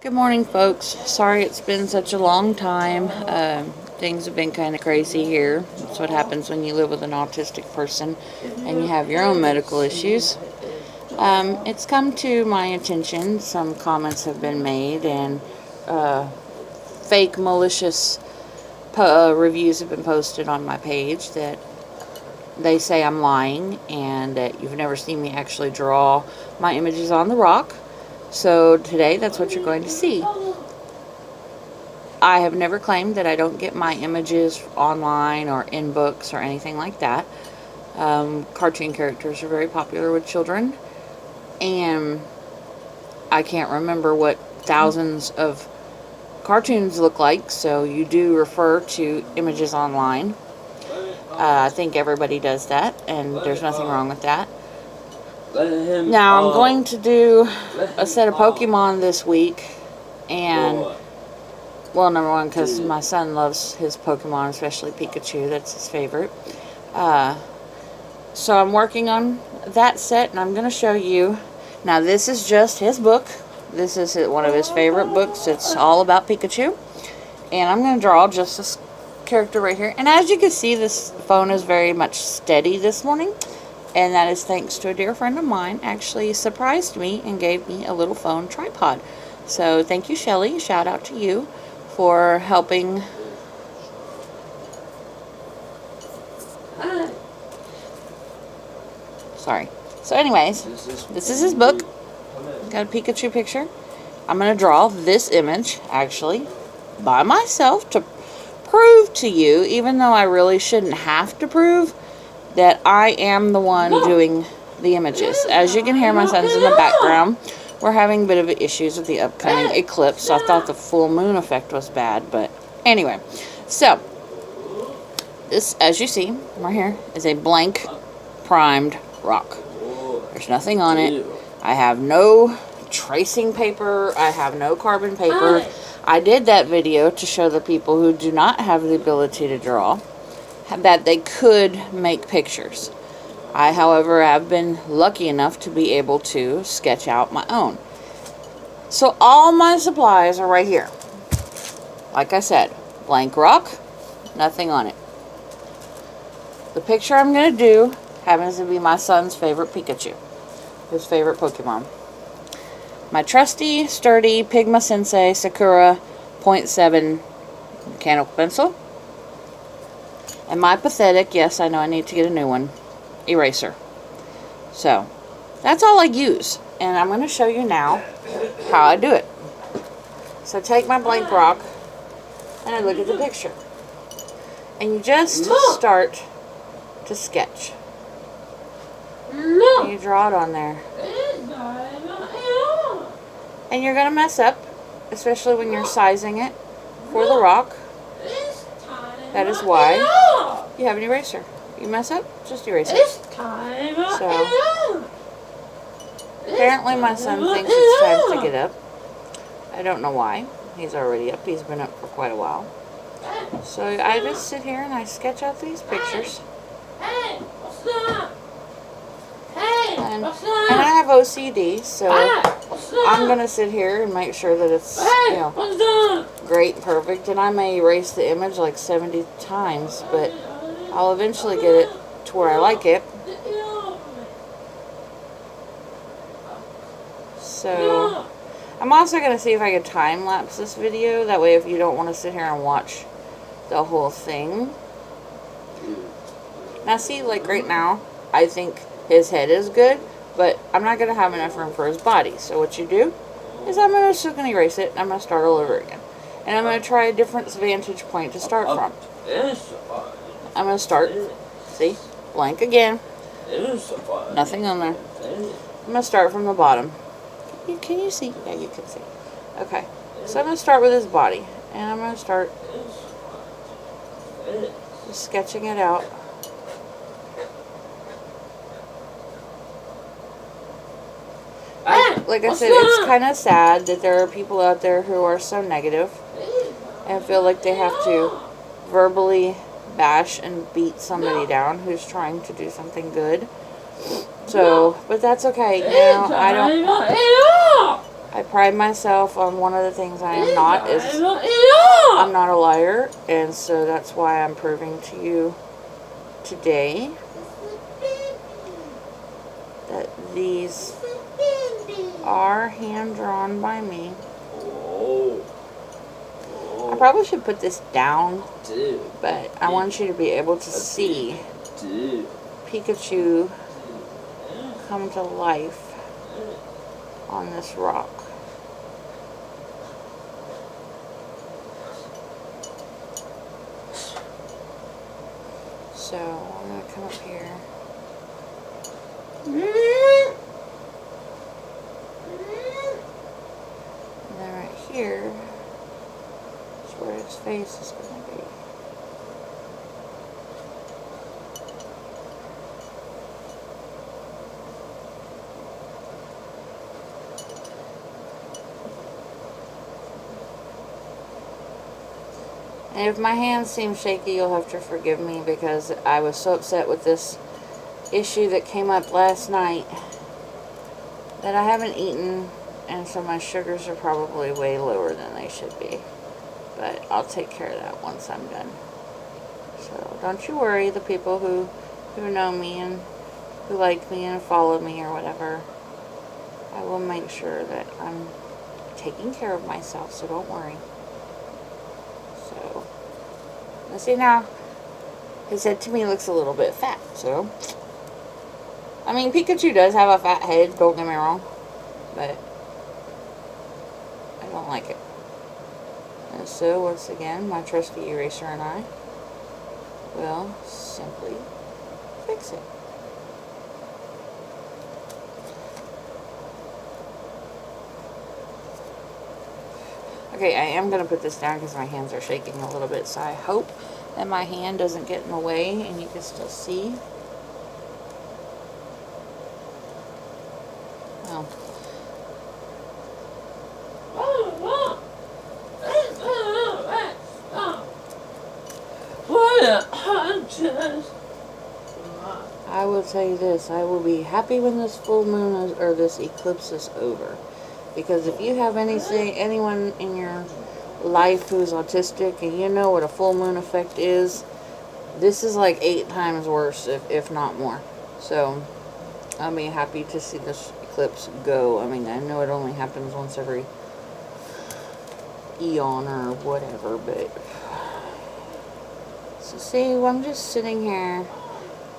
Good morning, folks. Sorry it's been such a long time. Things have been kind of crazy here. That's what happens when you live with an autistic person and you have your own medical issues. It's come to my attention, some comments have been made, and fake malicious reviews have been posted on my page that they say I'm lying and that you've never seen me actually draw my images on the rock. So today, that's what you're going to see. I have never claimed that I don't get my images online or in books or anything like that. Cartoon characters are very popular with children, and I can't remember what thousands of cartoons look like, so you do refer to images online. I think everybody does that, and there's nothing wrong with that. Now, I'm going to do a set of Pokemon this week, and, well, number one, because my son loves his Pokemon, especially Pikachu. That's his favorite. So I'm working on that set, and I'm going to show you. Now, this is just his book. This is one of his favorite books. It's all about Pikachu. And I'm going to draw just this character right here. And as you can see, this phone is very much steady this morning. And that is thanks to a dear friend of mine actually surprised me and gave me a little phone tripod. So thank you, Shelly. Shout out to you for helping. Sorry. So anyways, this is his book. Got a Pikachu picture. I'm going to draw this image actually by myself to prove to you, even though I really shouldn't have to prove, that I am the one doing the images. As you can hear, my son's in the background. We're having a bit of issues with the upcoming eclipse, so I thought the full moon effect was bad, but anyway. So, this, as you see, right here, is a blank primed rock. There's nothing on it. I have no tracing paper. I have no carbon paper. I did that video to show the people who do not have the ability to draw that they could make pictures. I, however, have been lucky enough to be able to sketch out my own. So all my supplies are right here. Like I said, blank rock, nothing on it. The picture I'm going to do happens to be my son's favorite Pikachu, his favorite Pokemon. My trusty, sturdy Pigma Sensei Sakura .7 mechanical pencil. And my pathetic, yes, I know I need to get a new one, eraser. So, that's all I use. And I'm going to show you now how I do it. So take my blank rock, and I look at the picture. And you just start to sketch. And you draw it on there. And you're going to mess up, especially when you're sizing it for the rock. That is why you have an eraser. You mess up, just erase it. So, apparently my son thinks it's time to get up. I don't know why. He's already up. He's been up for quite a while. So I just sit here and I sketch out these pictures. And I have OCD, so I'm going to sit here and make sure that it's, you know, great, perfect. And I may erase the image like 70 times, but I'll eventually get it to where I like it. So I'm also going to see if I can time lapse this video. That way if you don't want to sit here and watch the whole thing. Now see, like right now, I think his head is good, but I'm not going to have enough room for his body. So what you do is I'm just going to erase it and I'm going to start all over again. And I'm going to try a different vantage point to start from. I'm going to start, see, blank again, nothing on there. I'm going to start from the bottom. Can you see? Yeah, you can see. Okay, so I'm going to start with his body. And I'm going to start just sketching it out. Like I said, it's kind of sad that there are people out there who are so negative and feel like they have to verbally bash and beat somebody down who's trying to do something good. So, but that's okay. You know, I don't. I pride myself on one of the things I am not is I'm not a liar, and so that's why I'm proving to you today that these are hand drawn by me. I probably should put this down, but I want you to be able to see Pikachu come to life on this rock. So I'm going to come up here. And then right here is where his face is going to be. And if my hands seem shaky, you'll have to forgive me because I was so upset with this issue that came up last night that I haven't eaten, and so my sugars are probably way lower than they should be. But I'll take care of that once I'm done. So don't you worry, the people who know me and who like me and follow me or whatever. I will make sure that I'm taking care of myself, so don't worry. So, let's see now. His head to me looks a little bit fat, so. I mean, Pikachu does have a fat head, don't get me wrong. But I don't like it. And so, once again, my trusty eraser and I will simply fix it. Okay, I am going to put this down because my hands are shaking a little bit, so I hope that my hand doesn't get in the way and you can still see. Oh. I will tell you this, I will be happy when this full moon is, or this eclipse is over. Because if you have anyone in your life who's autistic and you know what a full moon effect is, this is like 8 times worse, if not more. So, I'll be happy to see this eclipse go. I mean, I know it only happens once every eon or whatever, but... So, see, I'm just sitting here.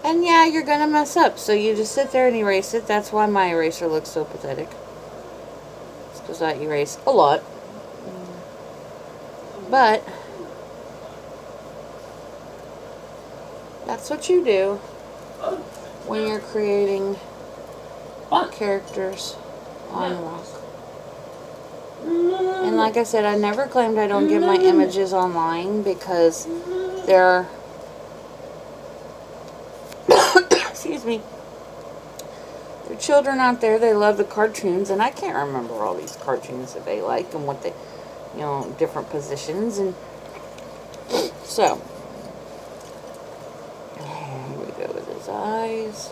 And yeah, you're gonna mess up, so you just sit there and erase it. That's why my eraser looks so pathetic. Because I erase a lot. But that's what you do when you're creating characters on rock. And like I said, I never claimed I don't get my images online because there are excuse me, there are children out there, they love the cartoons, and I can't remember all these cartoons that they like and what they, you know, different positions. And so here we go with his eyes.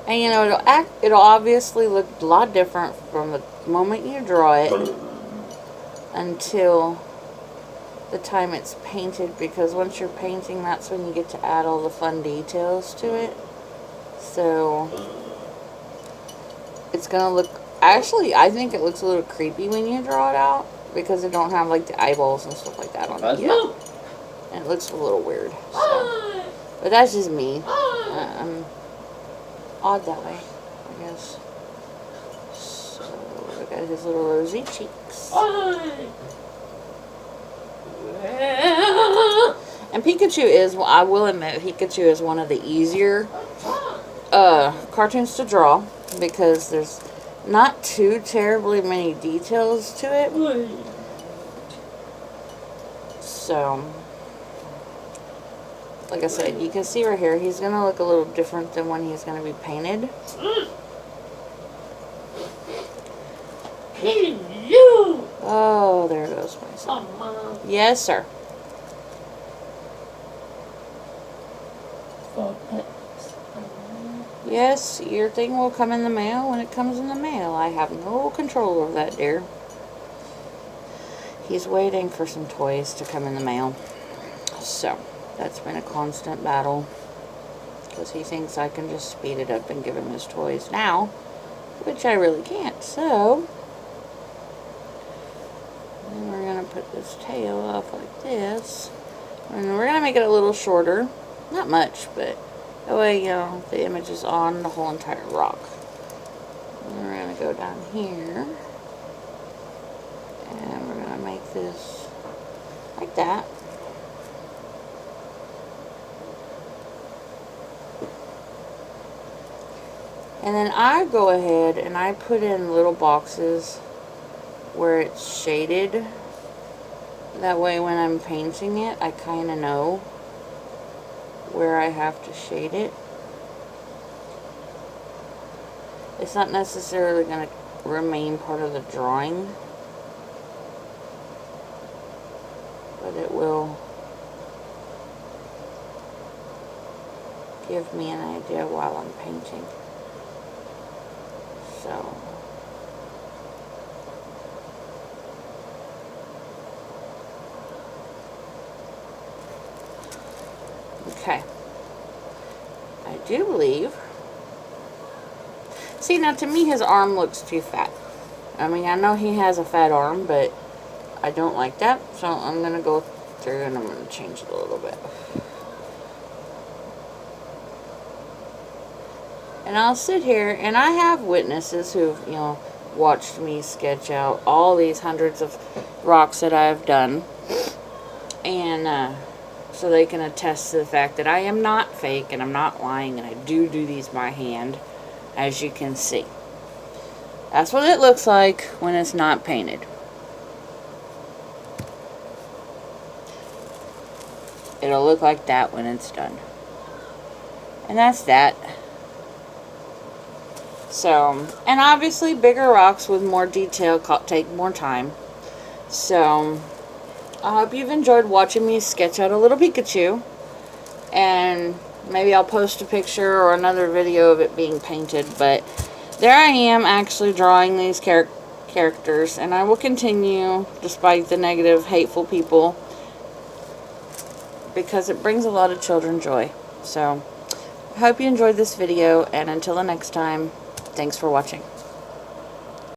And you know, it'll obviously look a lot different from the moment you draw it until the time it's painted, because once you're painting, that's when you get to add all the fun details to it. So it's gonna look, actually I think it looks a little creepy when you draw it out because it don't have like the eyeballs and stuff like that on it yet, and it looks a little weird. So, but that's just me. I'm odd that way, I guess. So we got his little rosy cheeks. And Pikachu is, well, I will admit, Pikachu is one of the easier cartoons to draw because there's not too terribly many details to it. So, like I said, you can see right here, he's going to look a little different than when he's going to be painted. Oh, there goes my son. Yes, sir. Yes, your thing will come in the mail when it comes in the mail. I have no control over that, dear. He's waiting for some toys to come in the mail. So, that's been a constant battle. Because he thinks I can just speed it up and give him his toys now. Which I really can't. So, then we're going to put this tail off like this. And we're going to make it a little shorter. Not much, but that way, you know, the image is on the whole entire rock. And we're going to go down here. And we're going to make this like that. And then I go ahead and I put in little boxes where it's shaded. That way when I'm painting it, I kind of know where I have to shade it. It's not necessarily going to remain part of the drawing, but it will give me an idea while I'm painting. So, okay. I do believe. See, now to me his arm looks too fat. I mean, I know he has a fat arm, but I don't like that. So I'm going to go through and I'm going to change it a little bit. And I'll sit here, and I have witnesses who've, you know, watched me sketch out all these hundreds of rocks that I've done. And so they can attest to the fact that I am not fake and I'm not lying, and I do these by hand, as you can see. That's what it looks like when it's not painted. It'll look like that when it's done. And that's that. So, and obviously bigger rocks with more detail take more time. So, I hope you've enjoyed watching me sketch out a little Pikachu. And maybe I'll post a picture or another video of it being painted. But there I am actually drawing these characters. And I will continue despite the negative, hateful people, because it brings a lot of children joy. So, I hope you enjoyed this video. And until the next time, thanks for watching.